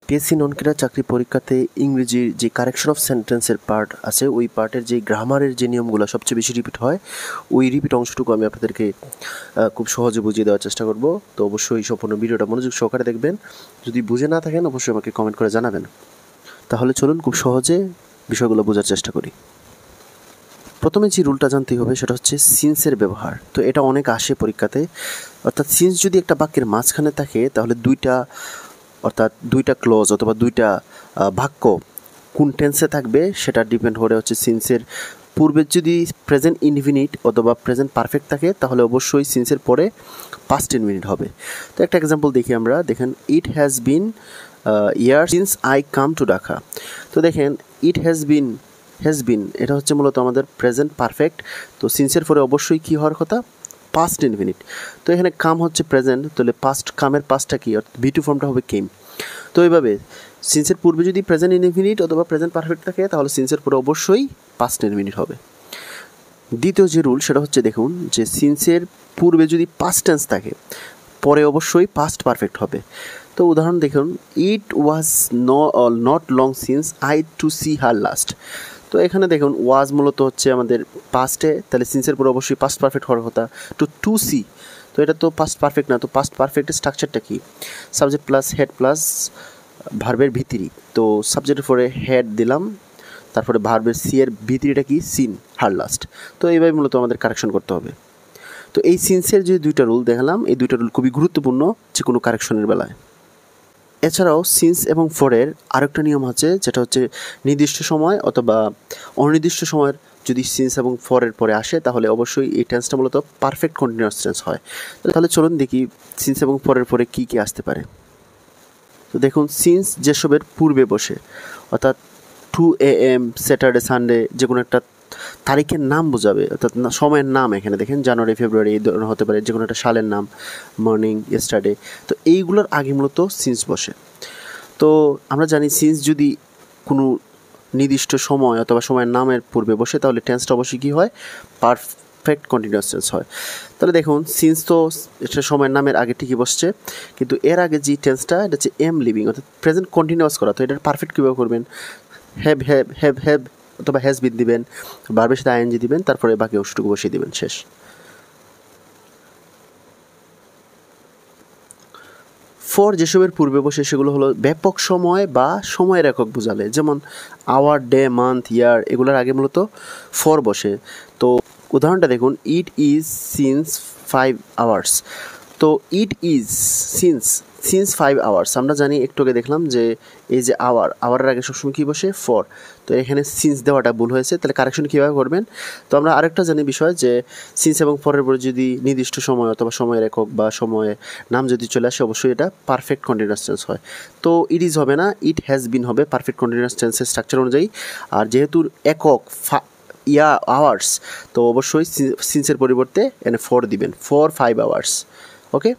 PSC non cadre চাকরি পরীক্ষাতে ইংরেজির যে কারেকশন অফ সেন্টেন্সের পার্ট আছে ওই পার্টের যে গ্রামারের যে নিয়মগুলো সবচেয়ে বেশি রিপিট হয় ওই রিপিট অংশটুকু আমি আপনাদেরকে খুব সহজে বুঝিয়ে দেওয়ার চেষ্টা করব। তো অবশ্যই সম্পূর্ণ ভিডিওটা মনোযোগ সহকারে দেখবেন। যদি বুঝে না থাকেন অবশ্যই আমাকে কমেন্ট করে জানাবেন। তাহলে চলুন খুব সহজে বিষয়গুলো বোঝার চেষ্টা করি। প্রথমে যে রুলটা জানতেই হবে সেটা হচ্ছে সিন্সের ব্যবহার। তো এটা অনেক আসে পরীক্ষাতে, অর্থাৎ সিন্স যদি একটা বাক্যের মাঝখানে থাকে তাহলে দুইটা ক্লজ অথবা দুইটা বাক্য কোন টেন্সে থাকবে সেটা ডিপেন্ড করে হচ্ছে সিন্সের পূর্বে যদি প্রেজেন্ট ইনফিনিট অথবা প্রেজেন্ট পারফেক্ট থাকে তাহলে অবশ্যই সিন্সের পরে পাস্ট ইনফিনিট হবে। তো একটা এক্সাম্পল দেখি আমরা, দেখেন it has been year since I come to Dhaka. তো দেখেন ইট হ্যাজ বিন এটা হচ্ছে মূলত আমাদের প্রেজেন্ট পারফেক্ট। তো সিন্সের পরে অবশ্যই কী হওয়ার কথা, পাস্ট ইনফিনিট। তো এখানে কাম হচ্ছে প্রেজেন্ট, তাহলে পাস্ট কামের পাস্টটা কি, অর্থাৎ ভি টু ফর্মটা হবে কেম। তো এইভাবে সিন্সের পূর্বে যদি প্রেজেন্ট ইনফিনিট অথবা প্রেজেন্ট পারফেক্ট থাকে তাহলে সিন্সের পরে অবশ্যই পাস্ট ইনফিনিট হবে। দ্বিতীয় যে রুল সেটা হচ্ছে, দেখুন যে সিন্সের পূর্বে যদি পাস্ট টেন্স থাকে পরে অবশ্যই পাস্ট পারফেক্ট হবে। তো উদাহরণ দেখুন, it was not long since I to see her last. তো এখানে দেখুন ওয়াজ মূলত হচ্ছে আমাদের পাস্টে, তাহলে সিন্সের পরে অবশ্যই পাস্ট পারফেক্ট হওয়ার কথা। টু সি, তো এটা তো পাস্ট পারফেক্ট না। তো পাস্ট পারফেক্টের স্ট্রাকচারটা কি, সাবজেক্ট প্লাস হেড প্লাস ভার্বের ভিতরি। তো সাবজেক্টের পরে হেড দিলাম, তারপরে ভার্বের সি এর ভিতরিটা কি, সিন হার লাস্ট। তো এইভাবে মূলত আমাদের কারেকশন করতে হবে। তো এই সিন্সের যে দুইটা রুল দেখালাম, এই দুইটা রুল খুবই গুরুত্বপূর্ণ যে কোনো কারেকশনের বেলায়। এছাড়াও সিন্স এবং ফরের আরেকটা নিয়ম আছে, যেটা হচ্ছে নির্দিষ্ট সময় অথবা অনির্দিষ্ট সময়ের যদি সিন্স এবং ফরের পরে আসে তাহলে অবশ্যই এই টেন্সটা মূলত পারফেক্ট কন্টিনিউয়াস টেন্স হয়। তাহলে চলুন দেখি সিন্স এবং ফরের পরে কী কী আসতে পারে। তো দেখুন সিন্স যেসবের পূর্বে বসে, অর্থাৎ 2 AM স্যাটারডে সানডে যে কোনো একটা তারিখের নাম বোঝাবে, অর্থাৎ সময়ের নাম। এখানে দেখেন জানুয়ারি ফেব্রুয়ারি এই ধরনের হতে পারে, যে কোনো একটা সালের নাম, মর্নিং, ইয়েস্টারডে। তো এইগুলোর আগে মূলত সিন্স বসে। তো আমরা জানি সিন্স যদি কোনো নির্দিষ্ট সময় অথবা সময়ের নামের পূর্বে বসে তাহলে টেন্সটা অবশ্যই কী হয়, পারফেক্ট কন্টিনিউয়াস টেন্স হয়। তাহলে দেখুন সিন্স তো এটা সময়ের নামের আগে ঠিকই বসছে, কিন্তু এর আগে যে টেন্সটা এটা হচ্ছে এম লিভিং, অর্থাৎ প্রেজেন্ট কন্টিনিউয়াস করা। তো এটার পারফেক্ট কীভাবে করবেন, হ্যাভ অথবা হ্যাজ বিন দিবেন, ভার্বের সাথে আইএনজি দিবেন, তারপরে বাকি অংশটুকু বসিয়ে দিবেন, শেষ। ফর যেসবের পূর্বে বসে সেগুলো হলো ব্যাপক সময় বা সময়ের একক বোঝালে, যেমন আওয়ার, ডে, মান্থ, ইয়ার, এগুলোর আগে মূলত ফর বসে। তো উদাহরণটা দেখুন, ইট ইজ সিন্স 5 hours। তো ইট ইজ সিন্স 5 hours, আমরা জানি একটু আগে দেখলাম যে এই যে আওয়ারের আগে সবসময় কী বসে, ফর। তো এখানে সিন্স দেওয়াটা ভুল হয়েছে, তাহলে কারেকশন কীভাবে করবেন। তো আমরা আরেকটা জানি বিষয় যে সিন্স এবং ফরের পরে যদি নির্দিষ্ট সময় অথবা সময়ের একক বা সময়ের নাম যদি চলে আসে অবশ্যই এটা পারফেক্ট কন্টিনিউয়াস টেন্স হয়। তো ইট ইজ হবে না, ইট হ্যাজ বিন হবে পারফেক্ট কন্টিনিউয়াস টেন্সের স্ট্রাকচার অনুযায়ী। আর যেহেতু একক আওয়ার্স, তো অবশ্যই সিন্সের পরিবর্তে এনে ফর দিবেন, ফর 5 hours। ওকে,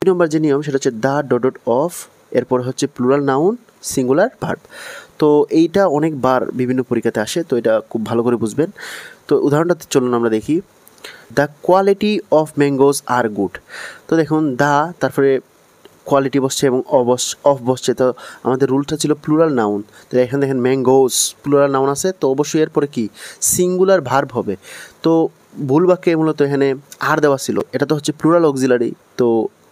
2 নম্বর যে নিয়ম সেটা হচ্ছে দ্য ডট অফ, এরপর হচ্ছে প্লুরাল নাউন, সিঙ্গুলার ভার্ব। তো এইটা অনেকবার বিভিন্ন পরীক্ষাতে আসে, তো এটা খুব ভালো করে বুঝবেন। তো উদাহরণটাতে চলুন আমরা দেখি, the quality of mangoes are good. তো দেখুন দ্য, তারপরে কোয়ালিটি বসছে এবং অফ বসছে। তো আমাদের রুলটা ছিল প্লুরাল নাউন, তো এখানে দেখেন ম্যাঙ্গোজ প্লুরাল নাউন আছে, তো অবশ্যই এরপরে কি সিঙ্গুলার ভার্ব হবে। তো ভুল বাক্যে মূলত এখানে আর দেওয়া ছিল, এটা তো হচ্ছে প্লুরাল অক্সিলারি। তো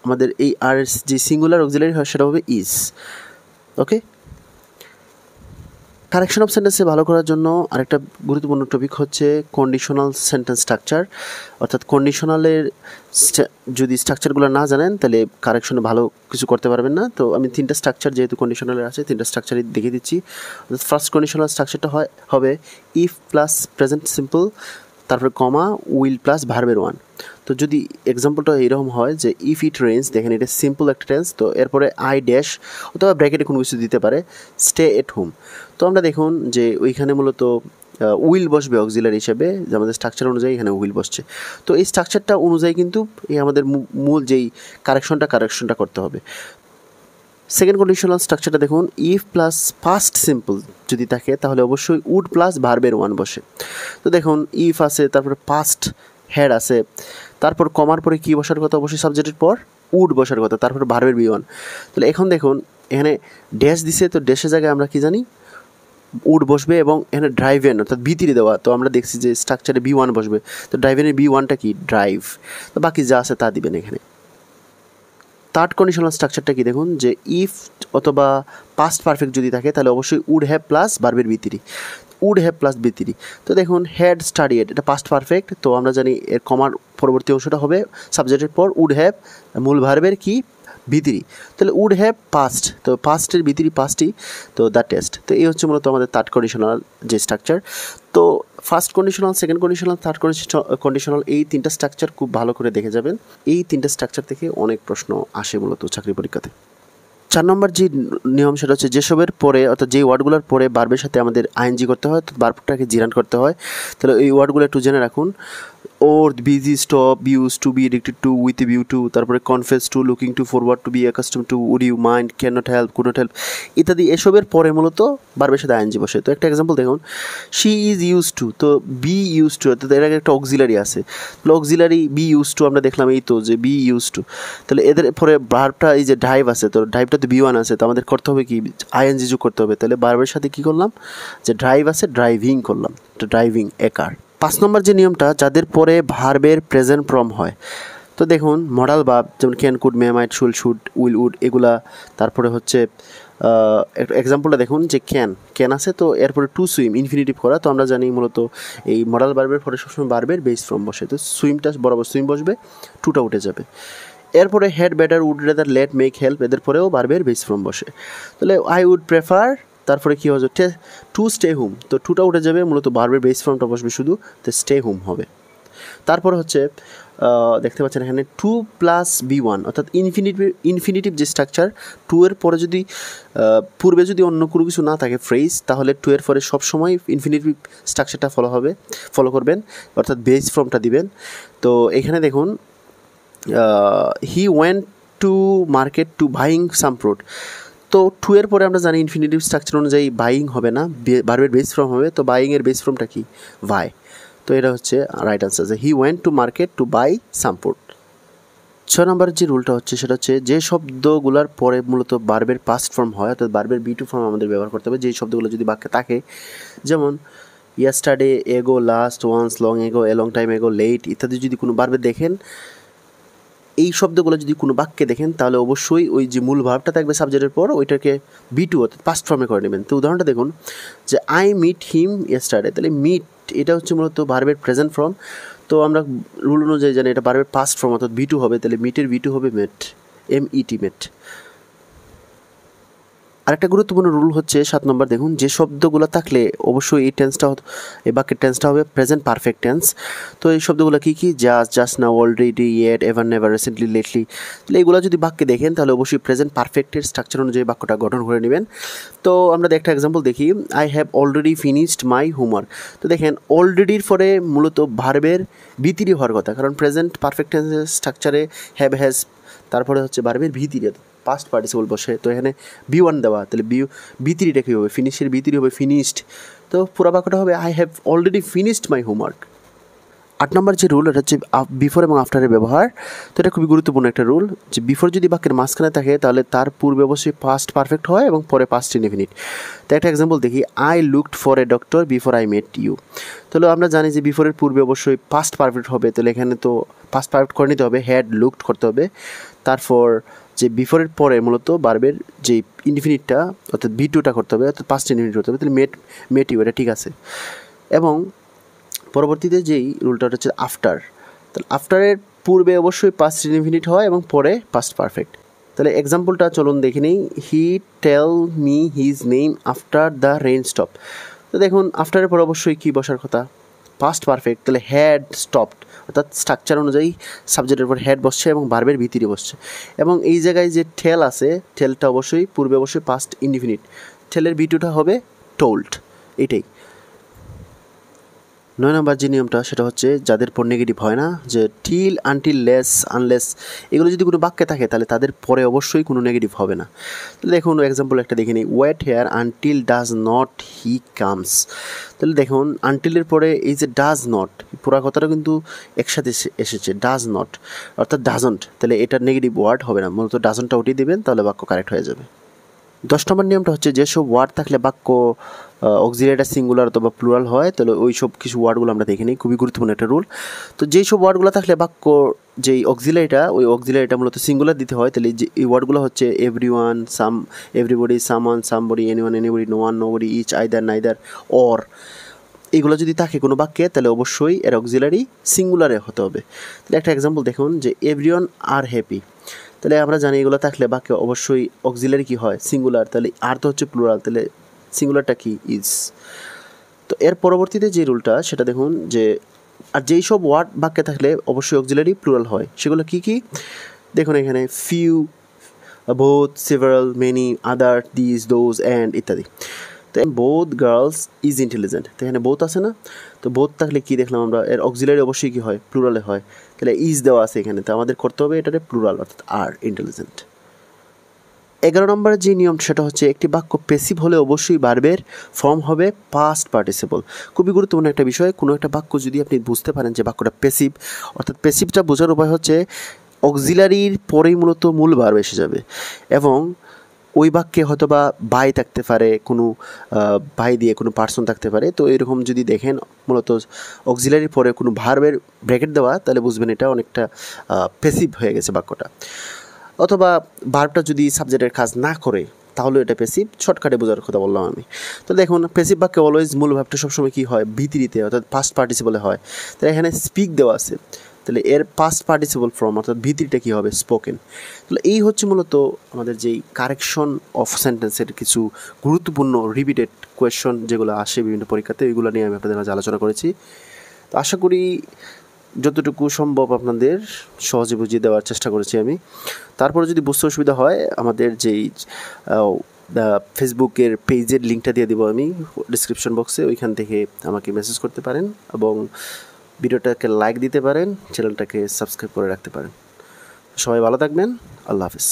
আমাদের এই আর যে সিঙ্গুলার অক্সিলারি হয় সেটা হবে ইজ। ওকে, কারেকশন অফ সেন্টেন্সে ভালো করার জন্য আরেকটা গুরুত্বপূর্ণ টপিক হচ্ছে কন্ডিশনাল সেন্টেন্স স্ট্রাকচার। অর্থাৎ কন্ডিশনালের যদি স্ট্রাকচারগুলো না জানেন তাহলে কারেকশনে ভালো কিছু করতে পারবেন না। তো আমি 3টা স্ট্রাকচার যেহেতু কন্ডিশনালের আছে 3টা স্ট্রাকচারই দেখিয়ে দিচ্ছি। ফার্স্ট কন্ডিশনাল স্ট্রাকচারটা হবে ইফ প্লাস প্রেজেন্ট সিম্পল, তারপরে কমা, উইল প্লাস ভার্বের ওয়ান। তো যদি এক্সাম্পলটা এরকম হয় যে ইফ ইট রেন্স, দেখেন এটা সিম্পল একটা টেন্স, তো এরপরে আই ড্যাশ অথবা ব্র্যাকেটে কোনো কিছু দিতে পারে, স্টে এট হোম। তো আমরা দেখুন যে ওইখানে মূলত উইল বসবে অক্সিলারি হিসেবে, যে আমাদের স্ট্রাকচার অনুযায়ী এখানে উইল বসছে। তো এই স্ট্রাকচারটা অনুযায়ী কিন্তু এই আমাদের মূল যেই কারেকশনটা করতে হবে। সেকেন্ড কন্ডিশনাল স্ট্রাকচারটা দেখুন, ইফ প্লাস পাস্ট সিম্পল যদি থাকে তাহলে অবশ্যই উড প্লাস ভার্বের ওয়ান বসে। তো দেখুন ইফ আছে, তারপরে পাস্ট হ্যাড আছে, তারপর কমার পরে কী বসার কথা, অবশ্যই সাবজেক্টের পর উড বসার কথা, তারপর ভার্বের বি ওয়ান। তাহলে এখন দেখুন এখানে ড্যাশ দিছে, তো ড্যাশের জায়গায় আমরা কি জানি উড বসবে, এবং এখানে ড্রাইভেন অর্থাৎ ভিতরে দেওয়া, তো আমরা দেখছি যে স্ট্রাকচারে B1 বসবে, তো ড্রাইভেনের B1টা কি ড্রাইভ, তো বাকি যা আছে তা দিবেন এখানে। থার্ড কন্ডিশনাল স্ট্রাকচারটা কি দেখুন, যে ইফ অথবা পাস্ট পারফেক্ট যদি থাকে তাহলে অবশ্যই উড হ্যাভ প্লাস ভার্বের ভিতরি, উড হ্যাভ প্লাস ভিতরি। তো দেখুন হ্যাড স্টাডিড, এটা পাস্ট পারফেক্ট, তো আমরা জানি এর কমার পরবর্তী অংশটা হবে সাবজেক্টের পর উড হ্যাভ মূল ভার্বের কি ভিতরি, তাহলে উড হ্যাভ পাস্ট, তো পাস্টের ভিতরি পাস্টই, তো দ্য টেস্ট। তো এই হচ্ছে মূলত আমাদের থার্ড কন্ডিশনাল যে স্ট্রাকচার। তো first conditional, second conditional, third conditional, এই তিনটা স্ট্রাকচার খুব ভালো করে দেখে যাবেন। এই তিনটা স্ট্রাকচার থেকে অনেক প্রশ্ন আসে মূলত চাকরি পরীক্ষাতে। 4 নম্বর যে নিয়ম সেটা হচ্ছে যেসবের পরে অর্থাৎ যেই ওয়ার্ডগুলোর পরে ভার্বের সাথে আমাদের আইএনজি করতে হয়, তো ভার্বটাকে জিরান করতে হয়। তাহলে এই ওয়ার্ডগুলো একটু জেনে রাখুন। Or, busy, stop, use to, be addicted to, with view to, তারপরে confess to, looking to, forward to, be accustom to, would you mind, can not help, could not help ইত্যাদি এসবের পরে মূলত ভার্বের সাথে আইএনজি বসে। তো একটা এক্সাম্পল দেখুন, শি ইজ ইউজ টু, তো বি ইউজ টু, অর্থাৎ এর আগে একটা অক্সিলারি আছে, তাহলে অক্সিলারি বি ইউজ টু আমরা দেখলাম এই তো যে বি ইউজ টু, তাহলে এদের পরে ভার্বটা এই যে ড্রাইভ আছে, তো ড্রাইভটা তো B1 আছে, তো আমাদের করতে হবে কি আইএনজি যোগ করতে হবে, তাহলে ভার্বের সাথে কি করলাম, যে ড্রাইভ আছে ড্রাইভিং করলাম, তো ড্রাইভিং একার। 5 নম্বর যে নিয়মটা, যাদের পরে ভার্বের প্রেজেন্ট ফর্ম হয়, তো দেখুন মডাল ভার্ব যেমন can, could, may, might, should, should, will, would এগুলা, তারপরে হচ্ছে এক্সাম্পলটা দেখুন যে ক্যান আছে, তো এরপরে টু সুইম ইনফিনিটিভ করা, তো আমরা জানি মূলত এই মডাল ভার্বের পরে সবসময় ভার্বের বেস ফর্ম বসে, তো সুইমটা বরাবর সুইম বসবে, টুটা উঠে যাবে। এরপরে had, better, would, rather, let, make, help এদের পরেও ভার্বের বেস ফর্ম বসে, তাহলে আই উড প্রেফার, তারপরে কী হবে টু স্টে হোম, তো টুটা উঠে যাবে, মূলত ভার্বের বেস ফর্মটা বসবে শুধু, তো স্টে হোম হবে। তারপরে হচ্ছে দেখতে পাচ্ছেন এখানে 2 প্লাস B1 অর্থাৎ ইনফিনিটিভ যে স্ট্রাকচার, 2 এর পরে যদি পূর্বে যদি অন্য কোনো কিছু না থাকে ফ্রেজ, তাহলে 2 এর পরে সবসময় ইনফিনিটিভ স্ট্রাকচারটা ফলো করবেন, অর্থাৎ বেস ফর্মটা দিবেন। তো এখানে দেখুন হি went to market two buying some fruit, তো 2 এর পরে আমরা জানি ইনফিনিটিভ স্ট্রাকচার অনুযায়ী বাইং হবে না, ভার্বের বেস ফর্ম হবে, তো বাইংয়ের বেস ফর্মটা কি বাই, তো এটা হচ্ছে রাইট আনসার, যে he went to market to buy some fruit. 6 number যে রুলটা হচ্ছে সেটা হচ্ছে যে শব্দগুলোর পরে মূলত ভার্বের পাস্ট ফর্ম হয়, অর্থাৎ ভার্বের B2 ফর্ম আমাদের ব্যবহার করতে হবে, যেই শব্দগুলো যদি বাক্যে থাকে, যেমন ইয়াস্টারডে, এগো, last, once, long ago, a long time ago, let ইত্যাদি যদি কোনো ভার্বে দেখেন, এই শব্দগুলো যদি কোনো বাক্যে দেখেন, তাহলে অবশ্যই ওই যে মূল ভার্বটা থাকবে সাবজেক্টের পর ওইটাকে B2 অর্থাৎ পাস্ট ফর্মে করে নেবেন। তো উদাহরণটা দেখুন যে আই মিট হিম ইয়েস্টারডে, তাহলে মিট এটা হচ্ছে মূলত ভার্বের প্রেজেন্ট ফর্ম, তো আমরা রুল অনুযায়ী জানি এটা ভার্বের পাস্ট ফর্ম অর্থাৎ B2 হবে, তাহলে মিটের B2 হবে মেট, MET মেট। আরেকটা গুরুত্বপূর্ণ রুল হচ্ছে 7 নম্বর, দেখুন যে শব্দগুলো থাকলে অবশ্যই এই বাক্যের টেন্সটা হবে প্রেজেন্ট পারফেক্ট টেন্স। তো এই শব্দগুলো কী কী, just now, already, yet, ever, never, recently, lately, তাহলে এগুলো যদি বাক্যে দেখেন তাহলে অবশ্যই প্রেজেন্ট পারফেক্টের স্ট্রাকচার অনুযায়ী বাক্যটা গঠন করে নেবেন। তো আমরা একটা এক্সাম্পল দেখি, I have already finished my homework, তো দেখেন অলরেডির পরে মূলত ভার্বের ভিতরি হওয়ার কথা, কারণ প্রেজেন্ট পারফেক্ট টেন্সের স্ট্রাকচারে হ্যাভ, হ্যাজ, তারপরে হচ্ছে ভার্বের ভিতরি পাস্ট পার্টিসিপল বসে, তো এখানে B1 দেওয়া, তাহলে B3টা কী হবে, ফিনিশের B3 হবে ফিনিশড, তো পুরো বাক্যটা হবে I have already finished my homework. 8 নম্বর যে রুল এটা হচ্ছে বিফোর এবং আফটারের ব্যবহার, তো এটা খুবই গুরুত্বপূর্ণ একটা রুল, যে বিফোর যদি বাক্যের মাঝখানে থাকে তাহলে তার পূর্বে অবশ্যই পাস্ট পারফেক্ট হয় এবং পরে পাস্ট ইনডিফিনিট। তো একটা এক্সাম্পল দেখি, I looked for a doctor before I met you, তাহলে আমরা জানি যে বিফোরের পূর্বে অবশ্যই পাস্ট পারফেক্ট হবে, তাহলে এখানে তো পাস্ট পারফেক্ট করে নিতে হবে, হ্যাড লুকড করতে হবে, তারপর যে বিফোরের পরে মূলত ভার্বের যে ইনডিফিনিটটা অর্থাৎ B2টা করতে হবে, অর্থাৎ পাস্ট ইনডিফিনিট করতে হবে, তাহলে মেট ইউ, এটা ঠিক আছে। এবং পরবর্তীতে যেই রুলটা হচ্ছে আফটার, তাহলে আফটারের পূর্বে অবশ্যই পাস্ট ইনডিফিনিট হয় এবং পরে পাস্ট পারফেক্ট। তাহলে এক্সাম্পলটা চলুন দেখে নিই, he tell me his name after the rain stop, তো দেখুন আফটারের পর অবশ্যই কী বসার কথা, পাস্ট পারফেক্ট, তাহলে হ্যাড স্টপড, অর্থাৎ স্ট্রাকচার অনুযায়ী সাবজেক্টের পর হ্যাড বসছে এবং ভার্বের ভিতরে বসছে, এবং এই জায়গায় যে টেল আছে, টেলটা অবশ্যই পূর্বে অবশ্যই পাস্ট ইনডিফিনিট, টেলের B2টা হবে টোল্ড, এটাই। 9 নম্বর যে নিয়মটা সেটা হচ্ছে যাদের পর নেগেটিভ হয় না, যে টিল, আনটিল, লেস, আনলেস এগুলো যদি কোনো বাক্যে থাকে তাহলে তাদের পরে অবশ্যই কোনো নেগেটিভ হবে না। তাহলে দেখুন এক্সাম্পল একটা দেখে নিই, wait here until does not he comes, তাহলে দেখুন আনটিলের পরে এই যে ডাজ নট, পুরো কথাটা কিন্তু একসাথে এসেছে, ডাজ নট অর্থাৎ ডাজন্ট, তাহলে এটা নেগেটিভ ওয়ার্ড হবে না, মূলত ডাজন্টটা উঠিয়ে দেবেন, তাহলে বাক্য কারেক্ট হয়ে যাবে। 10 নম্বর নিয়মটা হচ্ছে যেসব ওয়ার্ড থাকলে বাক্য অক্সিলারিটা সিঙ্গুলার অথবা প্লুরাল হয়, তাহলে ওই সব কিছু ওয়ার্ডগুলো আমরা দেখে নিই, খুবই গুরুত্বপূর্ণ একটা রুল। তো যেই সব ওয়ার্ডগুলো থাকলে বাক্য যেই অক্সিলারিটা, ওই অক্সিলারিটা মূলত সিঙ্গুলার দিতে হয়, তাহলে যে এই ওয়ার্ডগুলো হচ্ছে everyone, some, everybody, someone, somebody, anyone, anybody, no one, nobody, each, either, neither, or. এগুলো যদি থাকে কোনো বাক্যে তাহলে অবশ্যই এর অক্সিলারি সিঙ্গুলারে হতে হবে। তাহলে একটা এক্সাম্পল দেখুন যে এভরিওয়ান আর হ্যাপি, তাহলে আমরা জানি এগুলো থাকলে বাক্যে অবশ্যই অক্সিলারি কি হয়, সিঙ্গুলার। তাহলে আর তো হচ্ছে প্লুরাল, তাহলে সিঙ্গুলারটা কি, ইজ। তো এর পরবর্তীতে যে রুলটা সেটা দেখুন যে আর যেই সব ওয়ার্ড বাক্যে থাকলে অবশ্যই অক্সিলারি প্লুরাল হয়, সেগুলো কি কি দেখুন এখানে, few, both, several, many, other, this, those, and ইত্যাদি। তো বোথ গার্লস ইজ ইন্টেলিজেন্ট, তো এখানে বোথ আছে না, তো বোথ থাকলে কি দেখলাম আমরা, এর অক্সিলারি অবশ্যই কি হয়, প্লুরালে হয়। তাহলে ইজ দেওয়া আছে এখানে, তো আমাদের করতে হবে এটাতে প্লুরাল অর্থাৎ আর ইন্টেলিজেন্ট। 11 নম্বরের যে নিয়ম সেটা হচ্ছে একটি বাক্য প্যাসিভ হলে অবশ্যই ভার্বের ফর্ম হবে পাস্ট পার্টিসিপল। খুবই গুরুত্বপূর্ণ একটা বিষয়। কোনো একটা বাক্য যদি আপনি বুঝতে পারেন যে বাক্যটা প্যাসিভ, অর্থাৎ প্যাসিভটা বোঝার উপায় হচ্ছে অক্সিলারির পরেই মূলত মূল ভার্ব এসে যাবে, এবং ওই বাক্যে হয়তো বা বাই থাকতে পারে, কোনো বাই দিয়ে কোনো পার্সন থাকতে পারে। তো এরকম যদি দেখেন মূলত অক্সিলারির পরে কোনো ভার্বের ব্র্যাকেট দেওয়া, তাহলে বুঝবেন এটা অনেকটা প্যাসিভ হয়ে গেছে বাক্যটা। অথবা ভার্বটা যদি সাবজেক্টের কাজ না করে তাহলে এটা প্যাসিভ। শর্টকাটে বোঝার কথা বললাম আমি। তো দেখুন প্যাসিভ বাক্যে অলওয়েজ মূল ভার্বটা সবসময় কী হয়, ভিতরিতে অর্থাৎ পাস্ট পার্টিসিপলে হয়। তাহলে এখানে স্পিক দেওয়া আছে, তাহলে এর পাস্ট পার্টিসিপল ফর্ম অর্থাৎ ভিতরিটা কী হবে, স্পোকেন। তাহলে এই হচ্ছে মূলত আমাদের যেই কারেকশন অফ সেন্টেন্সের কিছু গুরুত্বপূর্ণ রিপিটেড কোয়েশ্চন যেগুলো আসে বিভিন্ন পরীক্ষাতে, এগুলো নিয়ে আমি আপনাদের মাঝে আলোচনা করেছি। তো আশা করি যতটুকু সম্ভব আপনাদের সহজে বুঝিয়ে দেওয়ার চেষ্টা করেছি আমি। তারপরে যদি বুঝতে অসুবিধা হয়, আমাদের যেই ফেসবুকের পেজের লিঙ্কটা দিয়ে দেবো আমি ডিসক্রিপশন বক্সে, ওইখান থেকে আমাকে মেসেজ করতে পারেন এবং ভিডিওটাকে লাইক দিতে পারেন, চ্যানেলটাকে সাবস্ক্রাইব করে রাখতে পারেন। সবাই ভালো থাকবেন, আল্লাহ হাফিজ।